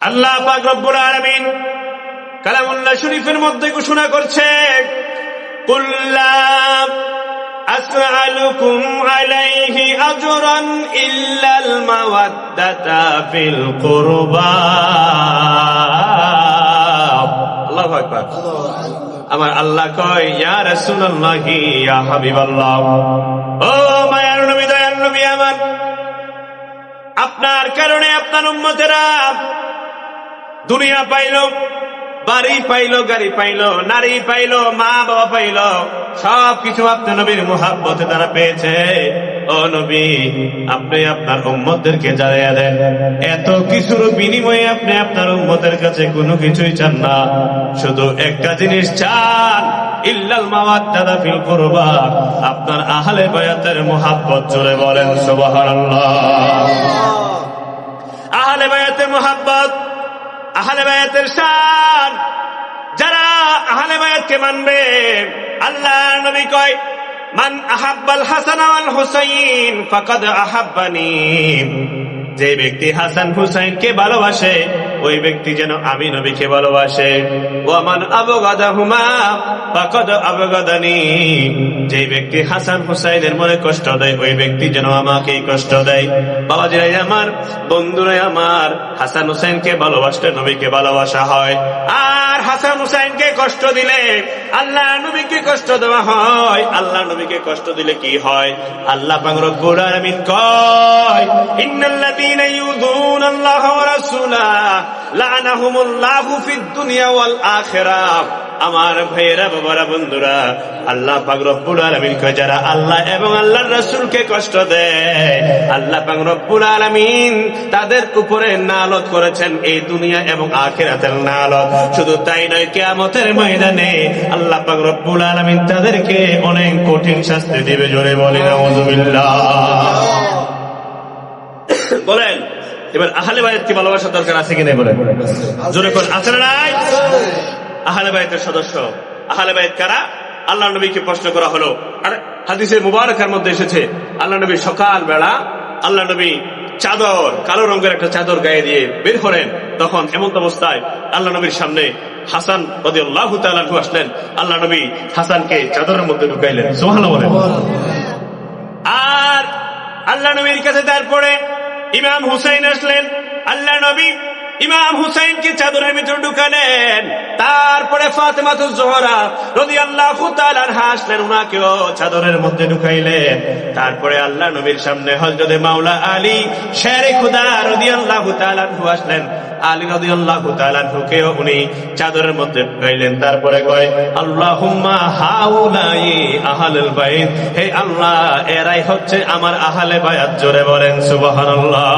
আল্লাহ পাক রব্বুল আলামিন কালামুল্লাহ শরীফের মধ্যে ঘোষণা করছে, কুল লা আসআলুকুম আলাইহি আজরান ইল্লাল মাওয়াদ্দাতা ফিল কুরবা। আল্লাহু আকবার। আমার আল্লাহ কয়, ইয়া রাসূলুল্লাহ, ইয়া হাবিবাল্লাহ, ও মায়ার নবী, দয়ার নবী আমার, আপনার কারণে আপনার উম্মতেরা দুনিয়া পাইল, বাড়ি পাইল, গাড়ি পাইল, নারী পাইল, মা বাবা পাইল, সবকিছু আপনার নবীর মুহাব্বতে তারা পেয়েছে। ও নবী, আপনি আপনার উম্মতদেরকে জানিয়ে দেন, এত কিছুর বিনিময়ে আপনি আপনার উম্মতের কাছে কোনো কিছুই চান না, শুধু একটা জিনিস চান, ইল্লাল মাওয়াদ্দাতা ফিল কুরবা, আপনার আহলে বায়াতের মুহাব্বত। জোরে বলেন সুবহানাল্লাহ। আহলে বায়াতের মুহাব্বত, আহলে বায়াতের শান, যারা আহলে বায়াতকে মানবে, আল্লাহ নবী কয়, মান আহাব্বাল হাসান ওয়াল হুসাইন ফাকাদ আহাব্বানি, যে ব্যক্তি হাসান হুসাইনকে ভালোবাসে ওই ব্যক্তি যেন আমি নবীকে ভালোবাসে। ওয়া মান আবগাদাহুমা ফাকাদ আবগাদানি, যে ব্যক্তি হাসান হুসাইনের মনে কষ্ট দেয় ওই ব্যক্তি যেন আমাকেই কষ্ট দেয়। বাবাজিরাই আমার, বন্ধুরাই আমার, হাসান হুসাইনকে ভালোবাসলে নবীকে ভালোবাসা হয়, আর হাসান হুসাইনকে কষ্ট দিলে আল্লাহ নবীকে কষ্ট দেওয়া হয়। আল্লাহ নবীকে কষ্ট দিলে কি হয়? আল্লাহ পাক রব্বুল আলামিন কয়, ইন্নাল্লাযীনা ইউযুনাল্লাহা ওয়া রাসূলাহু লা'নাহুমুল্লাহু ফিদ দুনিয়া ওয়াল আখিরাহ। আমার ভাইয়েরা, বাবারা, বন্ধুরা, আল্লাহ পাক রব্বুল আলামিন কয়, যারা আল্লাহ এবং আল্লাহর রাসূলকে কষ্ট দেয়, আল্লাহ পাক রব্বুল আলামিন তাদের উপরে নালত করেছেন এই দুনিয়া এবং আখিরাতের নালত। শুধু তাই নয়, কিয়ামতের ময়দানে আল্লাহ পাক রব্বুল আলামিন তাদেরকে অনেক কঠিন শাস্তি দিবে। জোরে বলেন আউযুবিল্লাহ। বলেন, এবার আহলে বায়াতকে ভালোবাসা দরকার আছে কিনা বলেন? জোরে করে আছে না নাই? আহলে বায়াতের সদস্য, আহলে বায়াত কারা? আল্লাহ নবীকে প্রশ্ন করা হলো, আর হাদিসে মুবারকের মধ্যে এসেছে, আল্লাহ নবী সকাল বেলা আল্লাহ নবী চাদর, কালো রঙের একটা চাদর গায়ে দিয়ে বের করেন। তখন এমন অবস্থায় আল্লাহ নবীর সামনে হাসান রাদিয়াল্লাহু তাআলা আনহু আসলেন। আল্লাহ নবী হাসানকে চাদরের মধ্যে ঢুকাইলেন। সুবহানাল্লাহ বলেন। আর আল্লাহ নবীর কাছে তারপরে ইমাম হুসাইন আসলেন। আল্লাহ নবী ইমাম হুসাইনকে চাদরের ভিতরে ঢুকালেন। তারপরে ফাতেমাতুজ জোহরা রাদিয়াল্লাহু তাআলা আনহা আসলেন, উনাকেও চাদরের মধ্যে ঢুকাইলেন। তারপরে আল্লাহ নবীর সামনে হযরতে মাওলা আলী শেরে খুদা রাদিয়াল্লাহু তাআলা আনহু আসলেন। আলী রাদিয়াল্লাহু তাআলা আনহুকেও উনি চাদরের মধ্যে ঢুকাইলেন। তারপরে কয়, আল্লাহুম্মা হাউলাই আহলুল বাইত, হে আল্লাহ, এরাই হচ্ছে আমার আহলে বায়াত। জোরে বলেন সুবহানাল্লাহ।